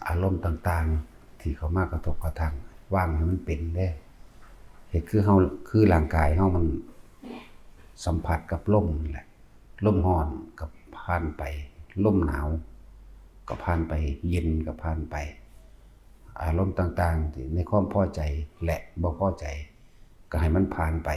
อารมณ์ต่างๆที่เขามากระทบกระทั่งว่างให้มันเป็นได้เหตุคือเฮาคือร่างกายเฮามันสัมผัสกับลมแหละลมร้อนกับผ่านไปลมหนาวก็ผ่านไปเย็นก็ผ่านไปอารมณ์ต่างๆที่ในความพอใจและบ่พอใจก็ให้มันผ่านไป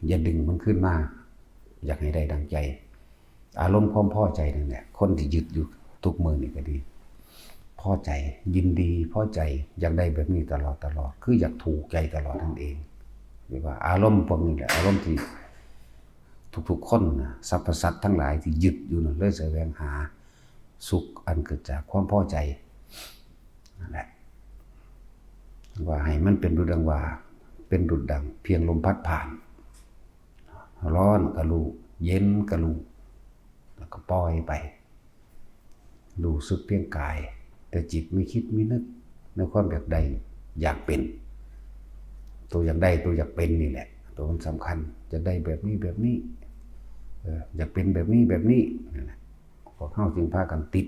อย่าดึงมันขึ้นมาอยากให้ได้ดังใจอารมณ์ความพอใจนั่นแหละคนที่ยึดอยู่ทุกมื้อนี่ก็ดีพอใจยินดีพอใจอยากได้แบบนี้ตลอดคืออยากถูกใจตลอดนั่นเองเรียกว่าอารมณ์พวกนี้แหละอารมณ์ที่ทุกๆคนนะสรรพสัตว์ทั้งหลายที่ยึดอยู่นั่นเลยแสวงหาสุขอันเกิดจากความพอใจนั่นแหละว่าให้มันเป็นดุจดังว่าเป็นดุจดังเพียงลมพัดผ่านร้อนก็รู้เย็นก็รู้แล้วก็ปล่อยไปรู้สึกเพียงกายแต่จิตไม่คิดไม่นึกในความอยากใดอยากเป็นตัวอยากได้ตัวอยากเป็นนี่แหละตัวมันสำคัญจะได้แบบนี้อยากเป็นแบบนี้นั่นแหละพวกเข้าจึงพากันติด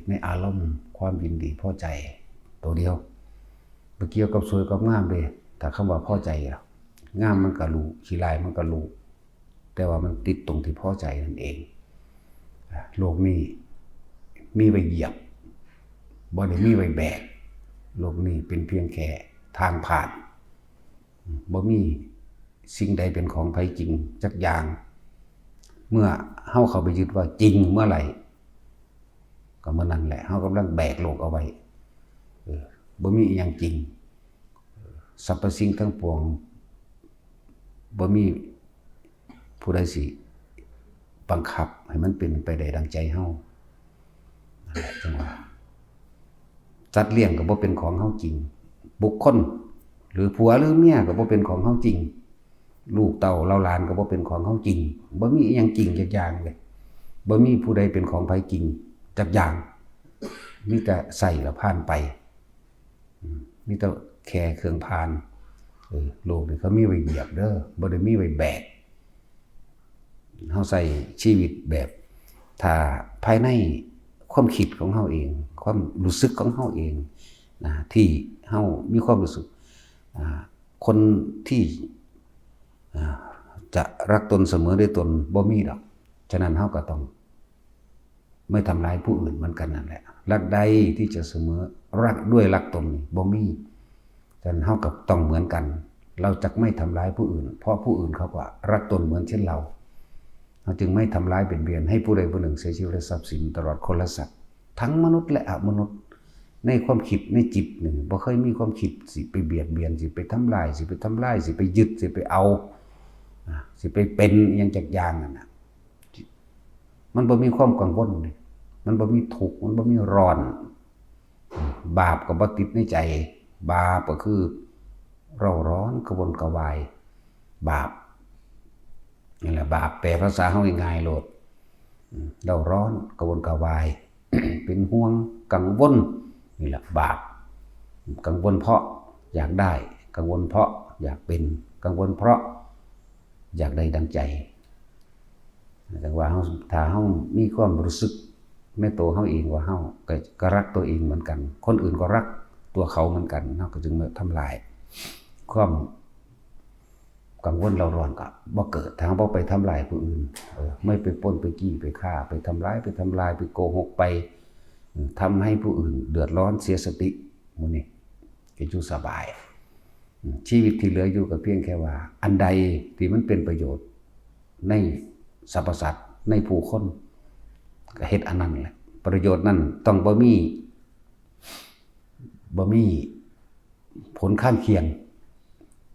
ในอารมณ์ความยินดีพอใจตัวเดียวไปเกี่ยวกับสวยกับงามเลยแต่คำว่าพอใจงามมันก็รู้ขี้ลายมันก็รู้แต่ว่ามันติดตรงที่พอใจนั่นเองโลกนี้มีไว้เหยียบบ่ได้มีไว้แบกโลกนี้เป็นเพียงแค่ทางผ่านบ่มีสิ่งใดเป็นของไผจริงจักอย่างเมื่อเฮาเข้าไปยึดว่าจริงเมื่อไหร่ก็เมื่อนั้นแหละเฮากำลังแบกโลกเอาไว้บ่มีอีหยังจริงสรรพสิ่งทั้งปวงบ่มีผู้ใดสิบังคับให้มันเป็นไปได้ดังใจเฮาจังว่าสัตว์เลี้ยงก็บ่เป็นของเฮาจริงบุคคลหรือผัวหรือเมียก็บ่เป็นของเฮาจริงลูกเต้าเราหลานก็บ่เป็นของเฮาจริงบ่มีอีหยังจริงจักอย่างเลยบ่มีผู้ใดเป็นของไผจริงจักอย่างมีแต่ใส่แล้วผ่านไปมีแต่แค่เครื่องผ่านโลกนี่เขามีไว้เหยียบเด้อบ่ได้มีไว้แบกเฮาใส่ชีวิตแบบถ้าภายในความคิดของเฮาเองความรู้สึกของเฮาเองนะที่เฮามีความรู้สึกคนที่จะรักตนเสมอด้วยตนบ่มีดอกฉะนั้นเฮาก็ต้องไม่ทำร้ายผู้อื่นเหมือนกันนั่นแหละรักใดที่จะเสมอรักด้วยรักตนบ่มีฉะนั้นเฮาก็ต้องเหมือนกันเราจะไม่ทำร้ายผู้อื่นเพราะผู้อื่นเขาก็รักตนเหมือนเช่นเราจึงไม่ทำร้ายเบียดให้ผู้ใดผู้หนึ่งเสียชีวิตและทรัพย์สินตลอดคนละสัตว์ทั้งมนุษย์และอมนุษย์ในความคิดในจิตหนึ่งบ่เคยมีความคิดสิไปเบียดเบียนสิไปทำลายสิไปยึดสิไปเอาสิไปเป็นอย่างจักอย่างนั่นน่ะมันบ่มีความกังวลมันบ่มีทุกข์มันบ่มีร้อนบาปก็บ่ติดในใจบาปก็คือเร่าร้อนกระวนกระวายบาปนี่แหละบาปแปลภาษาเฮาง่ายๆโลดเร่าร้อนกระวนกระวาย เป็นห่วงกังวลนี่แหละบาปกังวลเพราะอยากได้กังวลเพราะอยากเป็นกังวลเพราะอยากได้ดังใจแต่ว่าถ้าเฮามีความรู้สึกในตัวเฮาเองว่าเฮาก็รักตัวเองเหมือนกันคนอื่นก็รักตัวเขาเหมือนกันเฮาก็จึงไม่ทำลายความกังวลเราร้อนก็บ่เกิดทางบ่ไปทำลายผู้อื่นไม่ไปปล้นไปจี้ไปฆ่าไปทำร้ายไปทำลายไปโกหกไปทำให้ผู้อื่นเดือดร้อนเสียสติมื้อนี้ก็อยู่สบายชีวิตที่เหลืออยู่ก็เพียงแค่ว่าอันใดที่มันเป็นประโยชน์ในสรรพสัตว์ในผู้คนก็เฮ็ดอันนั้นแหละประโยชน์นั้นต้องบ่มีผลข้างเคียง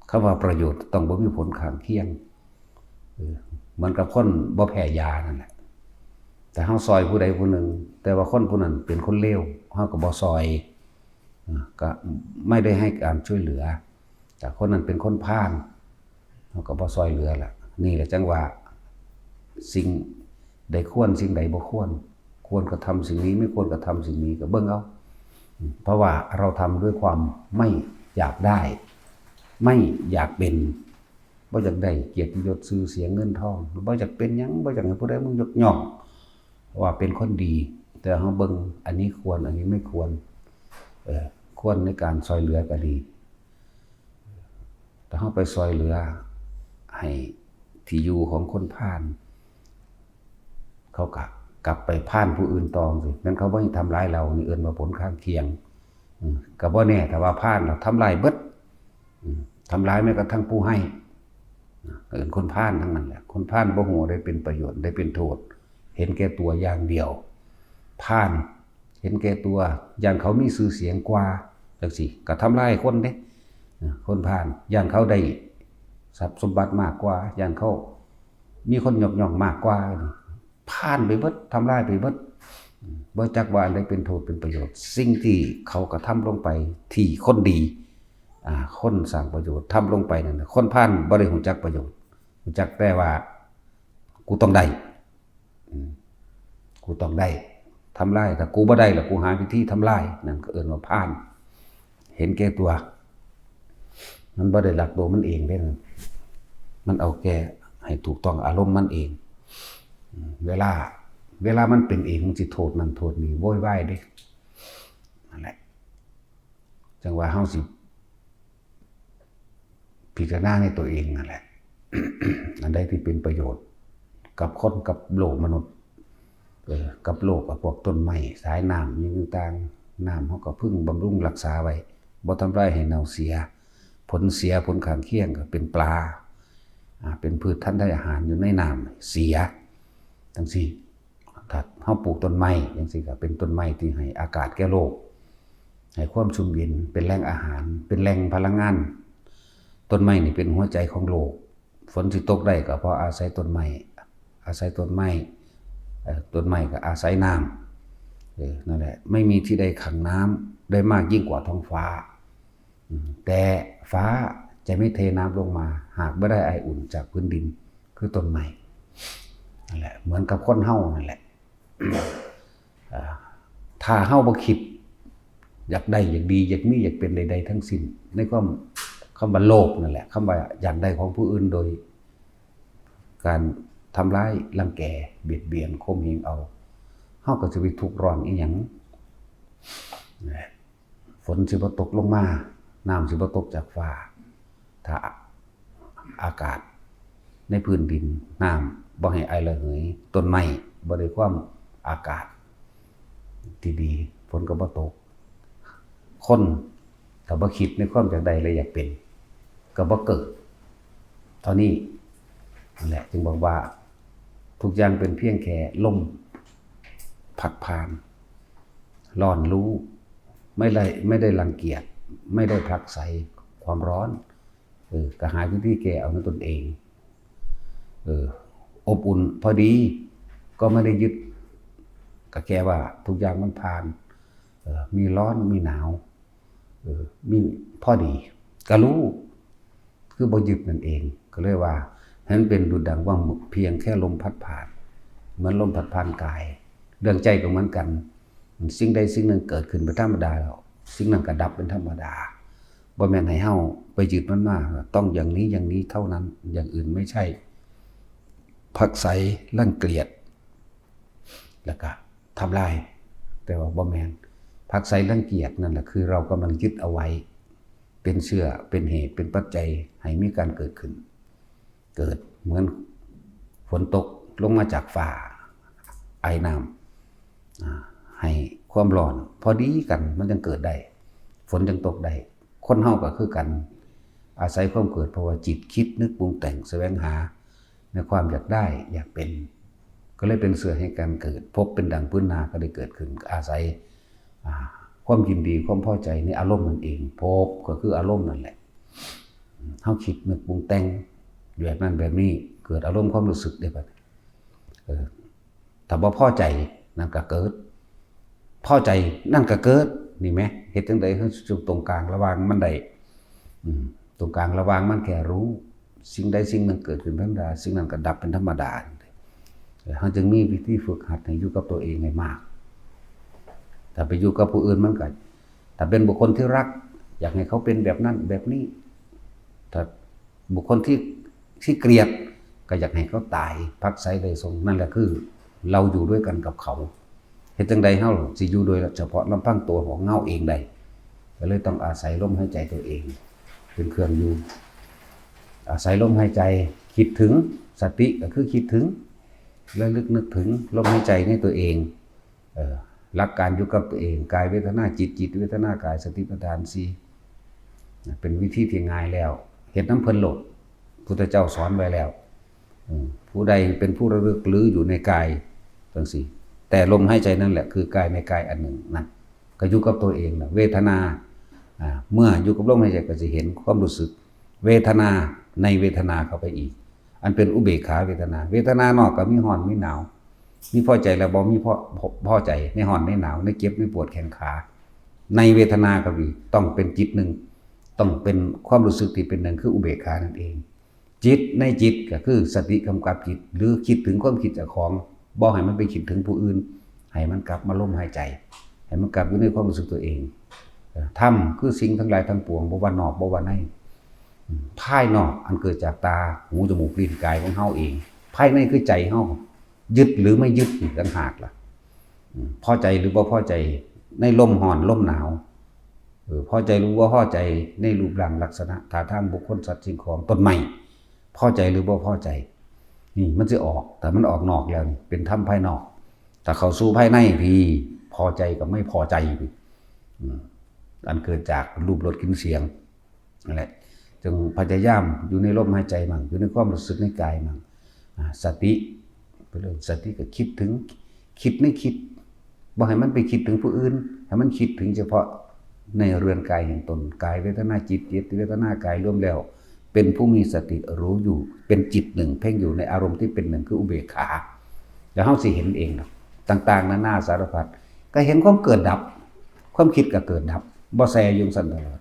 คำว่าประโยชน์ต้องบ่มีผลข้างเคียงเหมือนกับคนบ่แพ้ยานั่นแหละแต่เฮาซอยผู้ใดผู้หนึ่งแต่ว่าคนผู้นั้นเป็นคนเลวเฮาก็บ่ซอยก็ไม่ได้ให้การช่วยเหลือแต่คนนั้นเป็นคนพาลเฮาก็บ่ซอยเหลือล่ะนี่แหละจังว่าสิ่งใดควรสิ่งใดบ่ควรกระทำสิ่งนี้ไม่ควรกระทำสิ่งนี้ก็เบิ่งเอาเพราะว่าเราทำด้วยความไม่อยากได้ไม่อยากเป็นบ่อยากได้เกียรติยศชื่อเสียงเงินทองบ่อยากเป็นหยังบ่อยากให้ผู้ใดมึงยกย่องว่าเป็นคนดี แต่เฮาเบิ่งอันนี้ควรอันนี้ไม่ควรควรในการซอยเหลือก็ดีถ้าเฮาไปซอยเหลือให้ที่อยู่ของคนพาลเขากลับไปพาลผู้อื่นต่อสิงั้นเขาบ่ให้ทำร้ายเรานี่เอิ้นว่าผลข้างเคียงก็บ่แน่แต่ว่าพาลเราทำลายเบิดทำร้ายแม้กระทั่งผู้ให้เอิ้นคนพาลทั้งนั้นแหละคนพาลบ่ฮู้ได้เป็นประโยชน์ได้เป็นโทษเห็นแก่ตัวอย่างเดียวพาลเห็นแก่ตัวอย่างเขามีชื่อเสียงกว่าจังซี่ก็ทำลายคนเด้คนพาลอย่างเขาได้ทรัพย์สมบัติมากกว่าอย่างเขามีคนยกย่องมากกว่าพาลไปเบิดทำลายไปเบิดบ่จักว่าอันใดเป็นโทษเป็นประโยชน์สิ่งที่เขากระทำลงไปที่คนดีคนสร้างประโยชน์ทำลงไปนั่นคนพาลบ่ได้รู้จักประโยชน์รู้จักแต่ว่ากูต้องได้กูต้องได้ทำลายแต่กูบ่ได้ล่ะกูหาวิธีทำลายนั่นก็เอิ้นว่าพาลเห็นแก่ตัวมันบ่ได้รักตัวมันเองเด้มันเอาแก่ให้ถูกต้องอารมณ์มันเองเวลามันเป็นเองมันสิโทษนั่นโทษนี่โวยวายเด้นั่นแหละจังว่าเฮาสิพิจารณาในตัวเองนั่นแหละ อันใดที่เป็นประโยชน์กับคนกับโลกมนุษย์กับโลกกับพวกต้นไม้สายน้ำอย่างต่างๆน้ำเฮาก็พึ่งบำรุงรักษาไว้บ่ทำลายให้เน่าเสียผลเสียผลข้างเคียงก็เป็นปลาเป็นพืชท่านได้อาหารอยู่ในน้ำเสียจังซี่ถ้าเฮาปลูกต้นไม้จังซี่ก็เป็นต้นไม้ที่ให้อากาศแก่โลกให้ความชุ่มเย็นเป็นแหล่งอาหารเป็นแหล่งพลังงานต้นไม้นี่เป็นหัวใจของโลกฝนสิตกได้ก็เพราะอาศัยต้นไม้ต้นไม้ก็อาศัยน้ำนั่นแหละไม่มีที่ใดขังน้ำได้มากยิ่งกว่าท้องฟ้าแต่ฟ้าจะไม่เทน้ำลงมาหากไม่ได้ไออุ่นจากพื้นดินคือต้นไม้นั่นแหละเหมือนกับคนเฮานั่นแหละถ้าเฮาบ่คิดอยากได้อยากดีอยากมีอยากเป็นใดๆทั้งสิ้นในความคำว่าโลภนั่นแหละคำว่าอยากได้ของผู้อื่นโดยการทำร้ายรังแกเบียดเบียนข่มเหงเอาเฮาก็จะไปทุกข์ร้อนอีหยังฝนสิบ่ตกลงมาน้ำสิบ่ตกจากฟ้าถ้าอากาศในพื้นดินน้ำบ่ให้ไอระเหยต้นไม้บ่ได้ความอากาศที่ดีฝนก็บ่ตกคนถ้าบ่คิดในความอยากได้และอยากเป็นก็บ่เกิดเท่านี้นั่นแหละจึงบอกว่าทุกอย่างเป็นเพียงแค่ลมพัดผ่านร้อนรู้ไม่ได้รังเกียจไม่ได้ผลักไสความร้อนก็หาวิธีแก้เอาในตนเองอบอุ่นพอดีก็ไม่ได้ยึดก็แค่ว่าทุกอย่างมันผ่านมีร้อนมีหนาวมีพอดีก็รู้คือบ่ยึดนั่นเองก็เลยว่าให้มันเป็นดุจดังว่าเพียงแค่ลมพัดผ่านเหมือนลมพัดผ่านกายเรื่องใจก็เหมือนกันสิ่งใดสิ่งหนึ่งเกิดขึ้นเป็นธรรมดาแล้วสิ่งนั้นก็ดับเป็นธรรมดาบ่แม่นให้เฮาไปยึดมันมาต้องอย่างนี้เท่านั้นอย่างอื่นไม่ใช่ผักใสรังเกียจแล้วก็ทำลายแต่ว่าบ่แม่นผักใสรังเกียจนั่นแหละคือเรากำลังยึดเอาไว้เป็นเชื่อเป็นเหตุเป็นปัจจัยให้มีการเกิดขึ้นเกิดเหมือนฝนตกลงมาจากฟ้าไอน้ำให้ความร้อนพอดีกันมันจึงเกิดได้ฝนจึงตกได้คนเฮาก็คือกันอาศัยความเกิดเพราะว่าจิตคิดนึกปรุงแต่งแสวงหาในความอยากได้อยากเป็นก็เลยเป็นเสื่อให้การเกิดพบเป็นดังพื้นนาก็ได้เกิดขึ้นอาศัยความยินดีความพอใจในอารมณ์นั่นเองพบก็คืออารมณ์นั่นแหละเฮาคิดนึกปรุงแต่งแบบนั้นแบบนี้เกิดอารมณ์ความรู้สึกได้บัดถ้าบ่พอใจนั่นก็เกิดพอใจนั่นก็เกิดนี่ไหมเฮ็ดจังได๋ให้อยู่ตรงกลางระหว่างมันได้ตรงกลางระหว่างมันแค่รู้สิ่งใดสิ่งหนึ่งเกิดขึ้นเป็นธรรมดาสิ่งนั้นก็ดับเป็นธรรมดาเฮาจึงมีวิธีฝึกหัดให้อยู่กับตัวเองให้มากถ้าไปอยู่กับผู้อื่นมันก็ถ้าเป็นบุคคลที่รักอยากให้เขาเป็นแบบนั้นแบบนี้ถ้าบุคคลที่เกลียดก็อยากให้เขาตายพักไสเลยทรงนั่นแหละคือเราอยู่ด้วยกันกับเขา เฮ็ดจังใดเฮาสิอยู่โดยเฉพาะลำพังตัวของเฮาเองได้ก็เลยต้องอาศัยลมหายใจตัวเองเป็นเครื่องอยู่อาศัยลมหายใจคิดถึงสติก็คือคิดถึงระลึกนึกถึงลมหายใจในตัวเองหลักการอยู่กับตัวเองกายเวทนาจิตจิตเวทนากายสติปัฏฐาน4เป็นวิธีที่ง่ายแล้วเฮ็ดน้ำเพิ่นโลดพุทธเจ้าสอนไว้แล้วผู้ใดเป็นผู้ระลึกหรืออยู่ในกายจังซี่แต่ลมหายใจนั่นแหละคือกายในกายอันหนึ่งนั่นก็อยู่กับตัวเองนะเวทนาเมื่ออยู่กับลมหายใจก็จะเห็นความรู้สึกเวทนาในเวทนาเข้าไปอีกอันเป็นอุเบกขาเวทนาเวทนานอกก็มีร้อนมีหนาวมีพอใจแล้วบ่มีพอใจในร้อนในหนาวในเจ็บในปวดแขนขาในเวทนาก็มีต้องเป็นจิตหนึ่งต้องเป็นความรู้สึกที่เป็นหนึ่งคืออุเบกขานั่นเองจิตในจิตก็คือสติกำกับจิตหรือคิดถึงความคิดเจ้าของบ่ให้มันไปคิดถึงผู้อื่นให้มันกลับมาลมหายใจให้มันกลับอยู่ในความรู้สึกตัวเองธรรมคือสิ่งทั้งหลายทั้งปวงบ่ว่านอกบ่ว่าในภายนอกอันเกิดจากตาหูจมูกลิ้นกายของเฮาเองภายในคือใจเฮายึดหรือไม่ยึดอีกต่างหากล่ะพอใจหรือบ่พอใจในลมร้อนลมหนาวพอใจหรือบ่พอใจในรูปร่างลักษณะท่าทางบุคคลสัตว์สิ่งของต้นไม้พอใจหรือบ่พอใจนี่มันสิออกแต่มันออกนอกแล้วนี่เป็นธรรมภายนอกแต่เข้าสู่ภายในพี่พอใจกับไม่พอใจพี่อันเกิดจากรูปรสกลิ่นเสียงนั่นแหละจึงพยายามอยู่ในลมหายใจมั่งอยู่ในความรู้สึกในกายมั่งสติไปเลยสติก็คิดถึงคิดไม่คิดบ่ให้มันไปคิดถึงผู้อื่นให้มันคิดถึงเฉพาะในเรือนกายแห่งตนกายเวทนาจิตจิตเวทนากายรวมแล้วเป็นผู้มีสติรู้อยู่เป็นจิตหนึ่งเพ่งอยู่ในอารมณ์ที่เป็นหนึ่งคืออุเบกขาแล้วเฮาสิเห็นเองต่างๆนานาสารพัดก็เห็นความเกิดดับความคิดก็เกิดดับบ่แซอยู่ซั่นตลอด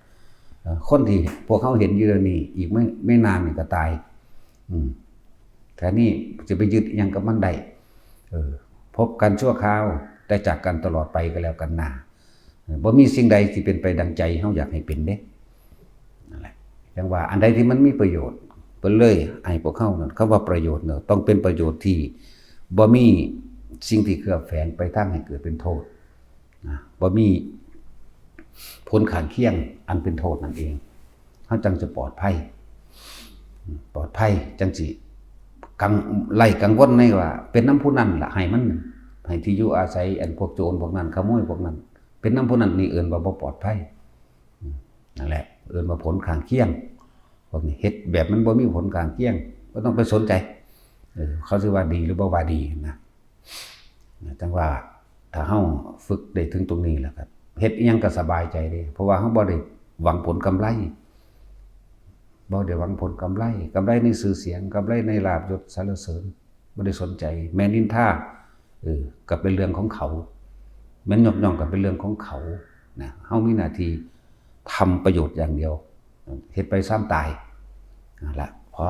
คนที่พวกเขาเห็นอยู่เดี๋ยวนี้อีกไม่นานนี่ก็ตายแต่นี่จะไปยึดยังกับมันได้พบกันชั่วคราวแต่จากกันตลอดไปก็แล้วกันนาบ่มีสิ่งใดที่เป็นไปดังใจเฮาอยากให้เป็นเด้นั่นแหละอย่างว่าอันใดที่มันมีประโยชน์เพิ่นเลยให้พวกเขานั่นคำว่าประโยชน์เนาะต้องเป็นประโยชน์ที่บ่มีสิ่งที่เคลือบแฝงไปทางให้เกิดเป็นโทษบ่มีผลข้างเคียงอันเป็นโทษนั่นเองเฮาจังจะปลอดภัยจังสิกังวลในว่าเป็นน้ำผู้นั้นล่ะให้ที่อยู่อาศัยอันพวกโจรพวกนั้นขโมยพวกนั้นเป็นน้ำผู้นั้นนี่เอิ้นว่าบ่ปลอดภัยนั่นแหละเอิ้นว่าผลข้างเคียงพวกนี้เฮ็ดแบบมันบ่มีผลข้างเคียงบ่ต้องไปสนใจเขาสิว่าดีหรือบ่ว่าดีนะจังว่าถ้าเฮาฝึกได้ถึงตรงนี้แล้วครับเฮ็ดอีหยังก็สบายใจเด้เพราะว่าเฮาบ่ได้หวังผลกำไรบ่ได้หวังผลกำไรในชื่อเสียงกำไรในลาภยศสรรเสริญบ่ได้สนใจแม้นินทาก็เป็นเรื่องของเขาแม้นยกย่องก็เป็นเรื่องของเขานะเฮามีหน้าที่ทำประโยชน์อย่างเดียวเฮ็ดไปซ้ำตายนั่นล่ะพอ